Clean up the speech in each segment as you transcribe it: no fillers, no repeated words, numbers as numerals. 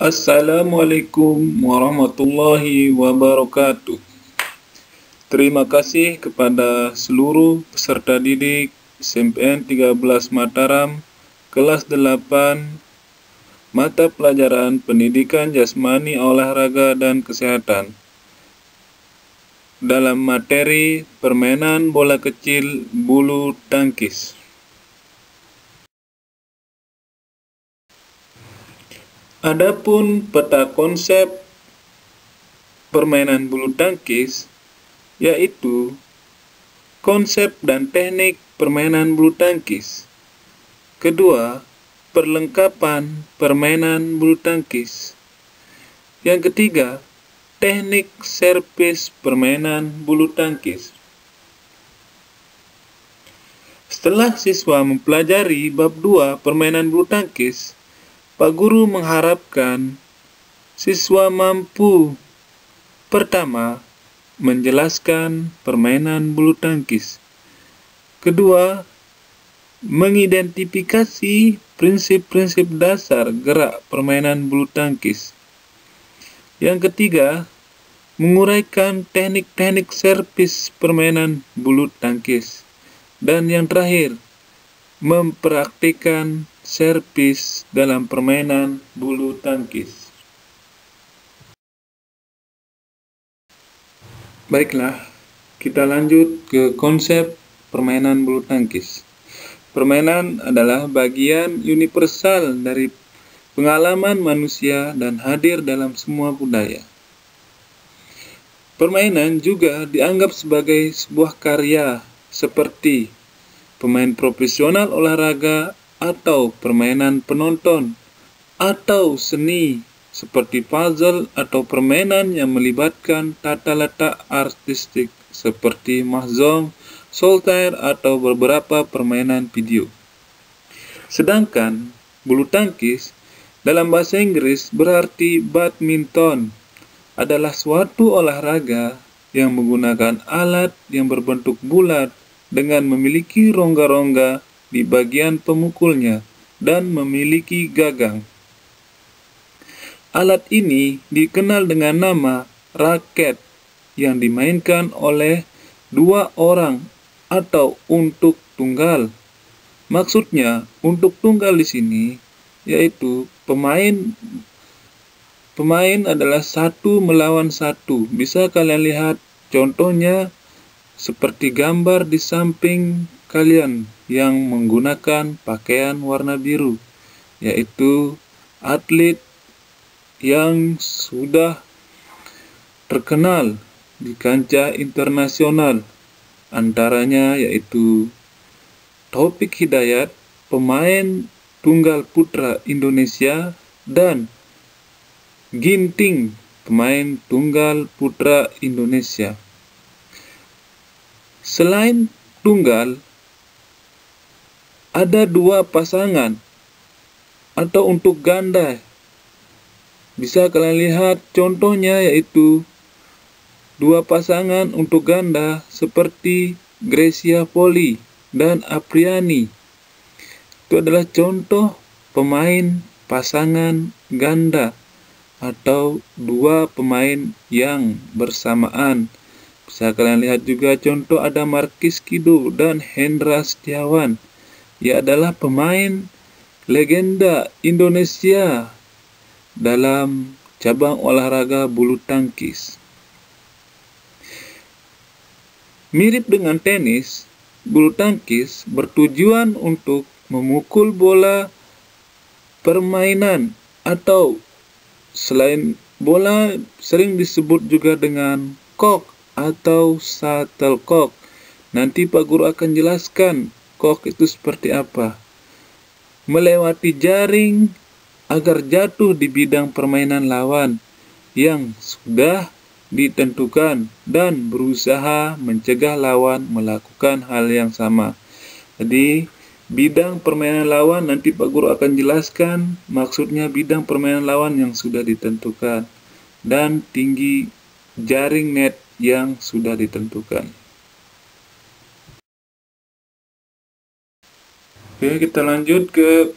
Assalamualaikum warahmatullahi wabarakatuh. Terima kasih kepada seluruh peserta didik SMPN 13 Mataram, kelas 8, mata pelajaran Pendidikan Jasmani, Olahraga, dan Kesehatan. Dalam materi permainan bola kecil bulu tangkis. Adapun peta konsep permainan bulu tangkis, yaitu konsep dan teknik permainan bulu tangkis. Kedua, perlengkapan permainan bulu tangkis. Yang ketiga, teknik servis permainan bulu tangkis. Setelah siswa mempelajari bab 2 permainan bulu tangkis, Pak Guru mengharapkan siswa mampu pertama, menjelaskan permainan bulu tangkis. Kedua, mengidentifikasi prinsip-prinsip dasar gerak permainan bulu tangkis. Yang ketiga, menguraikan teknik-teknik servis permainan bulu tangkis. Dan yang terakhir, mempraktikkan servis dalam permainan bulu tangkis. Baiklah, kita lanjut ke konsep permainan bulu tangkis. Permainan adalah bagian universal dari pengalaman manusia dan hadir dalam semua budaya. Permainan juga dianggap sebagai sebuah karya seperti pemain profesional olahraga atau permainan penonton, atau seni seperti puzzle atau permainan yang melibatkan tata letak artistik seperti mahjong, solitaire, atau beberapa permainan video. Sedangkan bulu tangkis dalam bahasa Inggris berarti badminton, adalah suatu olahraga yang menggunakan alat yang berbentuk bulat dengan memiliki rongga-rongga di bagian pemukulnya dan memiliki gagang. Alat ini dikenal dengan nama raket yang dimainkan oleh dua orang atau untuk tunggal. Maksudnya untuk tunggal di sini yaitu pemain adalah satu melawan satu. Bisa kalian lihat contohnya seperti gambar di samping kalian yang menggunakan pakaian warna biru, yaitu atlet yang sudah terkenal di kancah internasional. Antaranya yaitu Taufik Hidayat, pemain tunggal putra Indonesia, dan Ginting, pemain tunggal putra Indonesia. Selain tunggal, ada dua pasangan atau untuk ganda. Bisa kalian lihat contohnya yaitu dua pasangan untuk ganda seperti Gracia Poli dan Apriani. Itu adalah contoh pemain pasangan ganda atau dua pemain yang bersamaan. Bisa kalian lihat juga contoh ada Markis Kido dan Hendra Setiawan. Ia adalah pemain legenda Indonesia dalam cabang olahraga bulu tangkis. Mirip dengan tenis, bulu tangkis bertujuan untuk memukul bola permainan atau selain bola sering disebut juga dengan kok atau shuttlecock. Nanti Pak Guru akan jelaskan kok itu seperti apa. Melewati jaring agar jatuh di bidang permainan lawan yang sudah ditentukan dan berusaha mencegah lawan melakukan hal yang sama. Jadi bidang permainan lawan nanti Pak Guru akan jelaskan maksudnya bidang permainan lawan yang sudah ditentukan dan tinggi jaring net yang sudah ditentukan. Oke, kita lanjut ke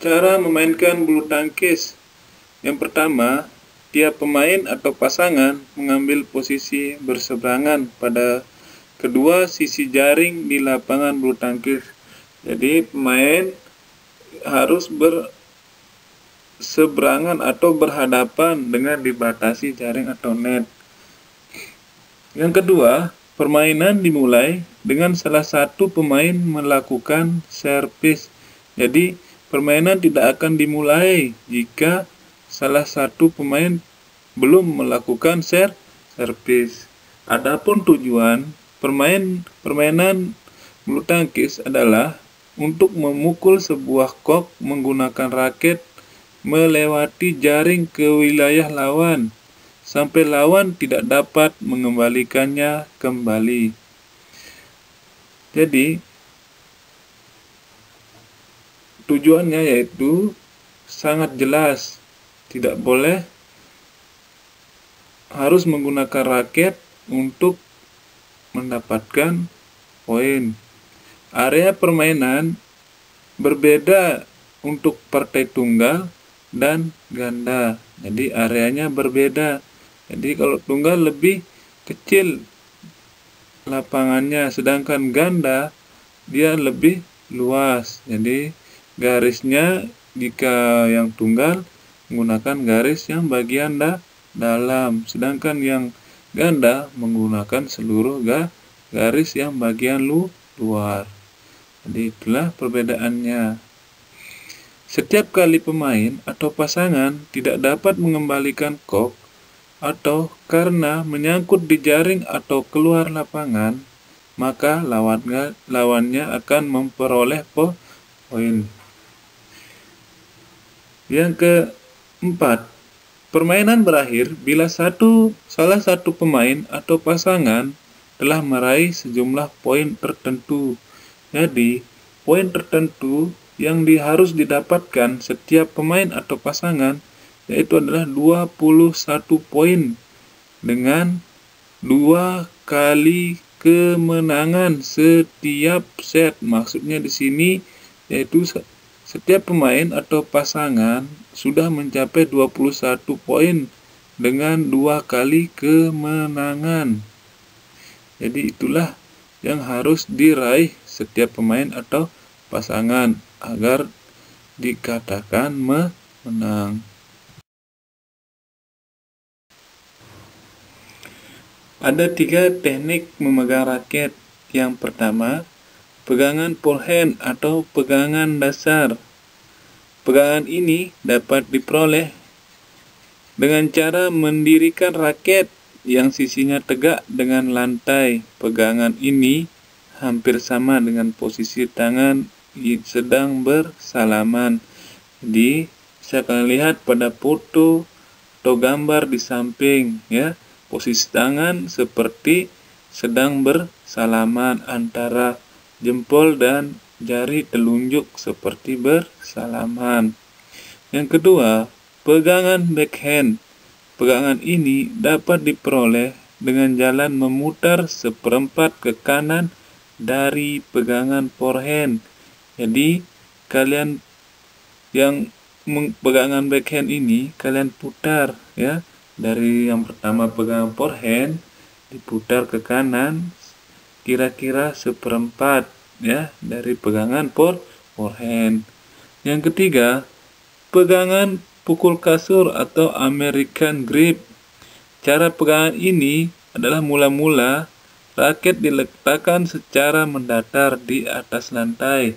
cara memainkan bulu tangkis. Yang pertama, tiap pemain atau pasangan mengambil posisi berseberangan pada kedua sisi jaring di lapangan bulu tangkis. Jadi pemain harus berseberangan atau berhadapan dengan dibatasi jaring atau net. Yang kedua, permainan dimulai dengan salah satu pemain melakukan servis. Jadi, permainan tidak akan dimulai jika salah satu pemain belum melakukan servis. Adapun tujuan permainan bulu tangkis adalah untuk memukul sebuah kok menggunakan raket melewati jaring ke wilayah lawan sampai lawan tidak dapat mengembalikannya kembali. Jadi, tujuannya yaitu sangat jelas, tidak boleh harus menggunakan raket untuk mendapatkan poin. Area permainan berbeda untuk partai tunggal dan ganda. Jadi areanya berbeda. Jadi kalau tunggal lebih kecil lapangannya, sedangkan ganda dia lebih luas. Jadi garisnya jika yang tunggal menggunakan garis yang bagian dalam, sedangkan yang ganda menggunakan seluruh garis yang bagian luar. Jadi itulah perbedaannya. Setiap kali pemain atau pasangan tidak dapat mengembalikan kok atau karena menyangkut di jaring atau keluar lapangan, maka lawannya akan memperoleh poin. Yang keempat, permainan berakhir bila salah satu pemain atau pasangan telah meraih sejumlah poin tertentu. Jadi, poin tertentu yang harus didapatkan setiap pemain atau pasangan yaitu adalah 21 poin dengan 2 kali kemenangan setiap set. Maksudnya di sini yaitu setiap pemain atau pasangan sudah mencapai 21 poin dengan 2 kali kemenangan. Jadi itulah yang harus diraih setiap pemain atau pasangan agar dikatakan menang. Ada 3 teknik memegang raket. Yang pertama, pegangan forehand atau pegangan dasar. Pegangan ini dapat diperoleh dengan cara mendirikan raket yang sisinya tegak dengan lantai. Pegangan ini hampir sama dengan posisi tangan sedang bersalaman. Jadi, bisa kalian lihat pada foto atau gambar di samping ya. Posisi tangan seperti sedang bersalaman antara jempol dan jari telunjuk seperti bersalaman. Yang kedua, pegangan backhand. Pegangan ini dapat diperoleh dengan jalan memutar seperempat ke kanan dari pegangan forehand. Jadi, kalian yang pegangan backhand ini kalian putar ya. Dari yang pertama pegangan forehand diputar ke kanan kira-kira seperempat ya dari pegangan forehand. Yang ketiga, pegangan pukul kasur atau American grip. Cara pegangan ini adalah mula-mula raket diletakkan secara mendatar di atas lantai.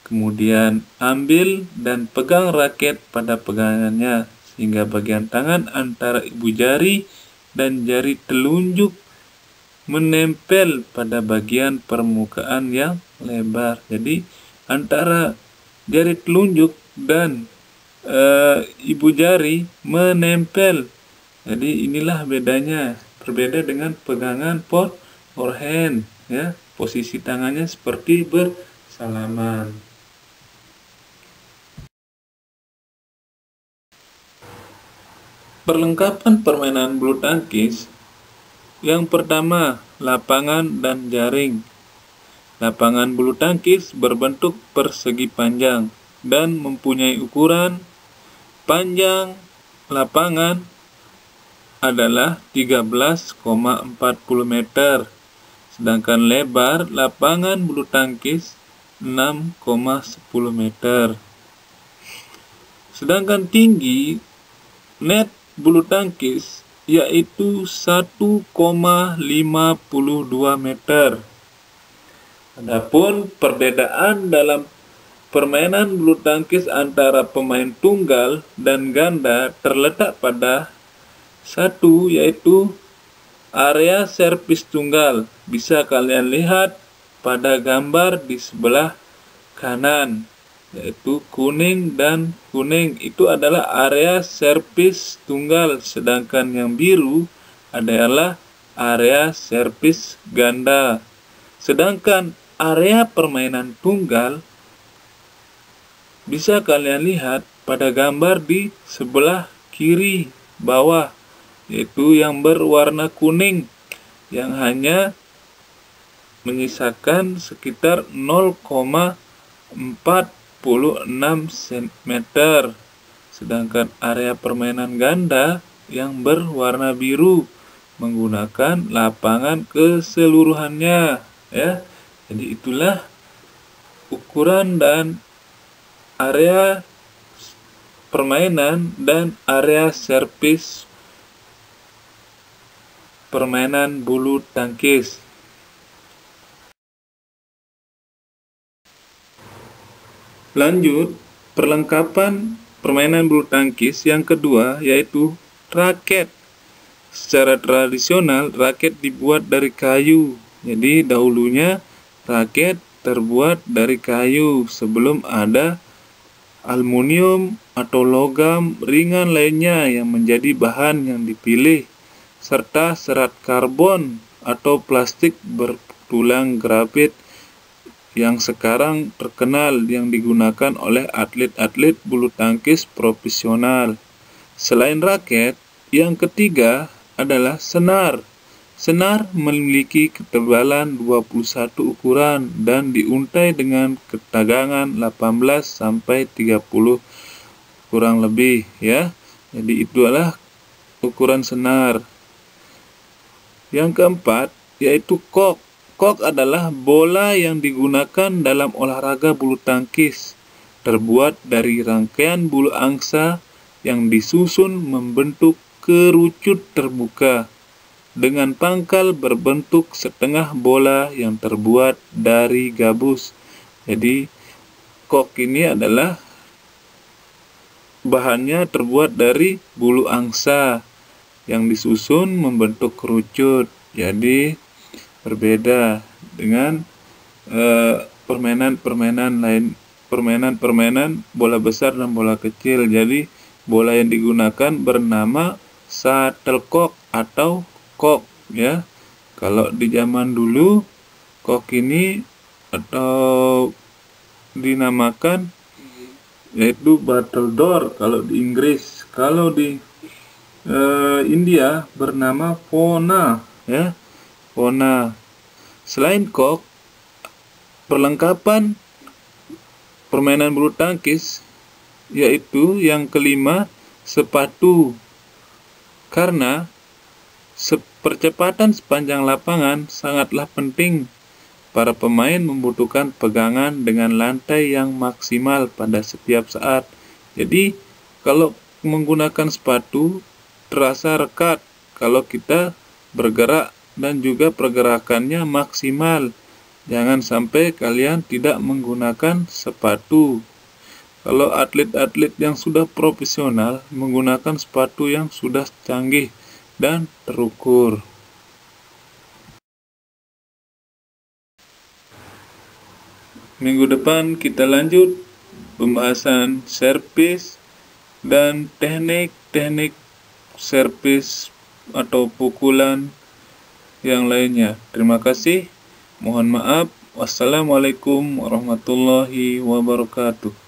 Kemudian ambil dan pegang raket pada pegangannya sehingga bagian tangan antara ibu jari dan jari telunjuk menempel pada bagian permukaan yang lebar. Jadi antara jari telunjuk dan ibu jari menempel. Jadi inilah bedanya, berbeda dengan pegangan forehand ya. Posisi tangannya seperti bersalaman. Perlengkapan permainan bulu tangkis. Yang pertama, lapangan dan jaring. Lapangan bulu tangkis berbentuk persegi panjang dan mempunyai ukuran panjang lapangan adalah 13,40 meter. Sedangkan lebar lapangan bulu tangkis 6,10 meter. Sedangkan tinggi net bulu tangkis yaitu 1,52 meter. Adapun perbedaan dalam permainan bulu tangkis antara pemain tunggal dan ganda terletak pada satu, yaitu area servis tunggal. Bisa kalian lihat pada gambar di sebelah kanan, yaitu kuning dan kuning itu adalah area servis tunggal, sedangkan yang biru adalah area servis ganda. Sedangkan area permainan tunggal bisa kalian lihat pada gambar di sebelah kiri bawah, yaitu yang berwarna kuning, yang hanya menyisakan sekitar 0,46 cm. Sedangkan area permainan ganda yang berwarna biru menggunakan lapangan keseluruhannya, ya. Jadi itulah ukuran dan area permainan dan area servis permainan bulu tangkis. Lanjut, perlengkapan permainan bulu tangkis yang kedua yaitu raket. Secara tradisional, raket dibuat dari kayu. Jadi dahulunya raket terbuat dari kayu sebelum ada aluminium atau logam ringan lainnya yang menjadi bahan yang dipilih, serta serat karbon atau plastik bertulang grafit yang sekarang terkenal yang digunakan oleh atlet-atlet bulu tangkis profesional. Selain raket, yang ketiga adalah senar. Senar memiliki ketebalan 21 ukuran dan diuntai dengan ketegangan 18 sampai 30 kurang lebih, ya. Jadi itu adalah ukuran senar. Yang keempat yaitu kok. Kok adalah bola yang digunakan dalam olahraga bulu tangkis. Terbuat dari rangkaian bulu angsa yang disusun membentuk kerucut terbuka dengan pangkal berbentuk setengah bola yang terbuat dari gabus. Jadi kok ini adalah bahannya terbuat dari bulu angsa yang disusun membentuk kerucut. Jadi berbeda dengan permainan-permainan lain, permainan bola besar dan bola kecil. Jadi bola yang digunakan bernama shuttlecock atau kok, ya. Kalau di zaman dulu kok ini atau dinamakan yaitu battledore kalau di Inggris. Kalau di India bernama Pona, ya. Pona. Selain kok, perlengkapan permainan bulu tangkis yaitu yang kelima sepatu. Karena percepatan sepanjang lapangan sangatlah penting. Para pemain membutuhkan pegangan dengan lantai yang maksimal pada setiap saat. Jadi, kalau menggunakan sepatu, terasa rekat kalau kita bergerak dan juga pergerakannya maksimal. Jangan sampai kalian tidak menggunakan sepatu. Kalau atlet-atlet yang sudah profesional menggunakan sepatu yang sudah canggih dan terukur. Minggu depan kita lanjut pembahasan servis dan teknik-teknik servis atau pukulan yang lainnya. Terima kasih. Mohon maaf. Wassalamualaikum warahmatullahi wabarakatuh.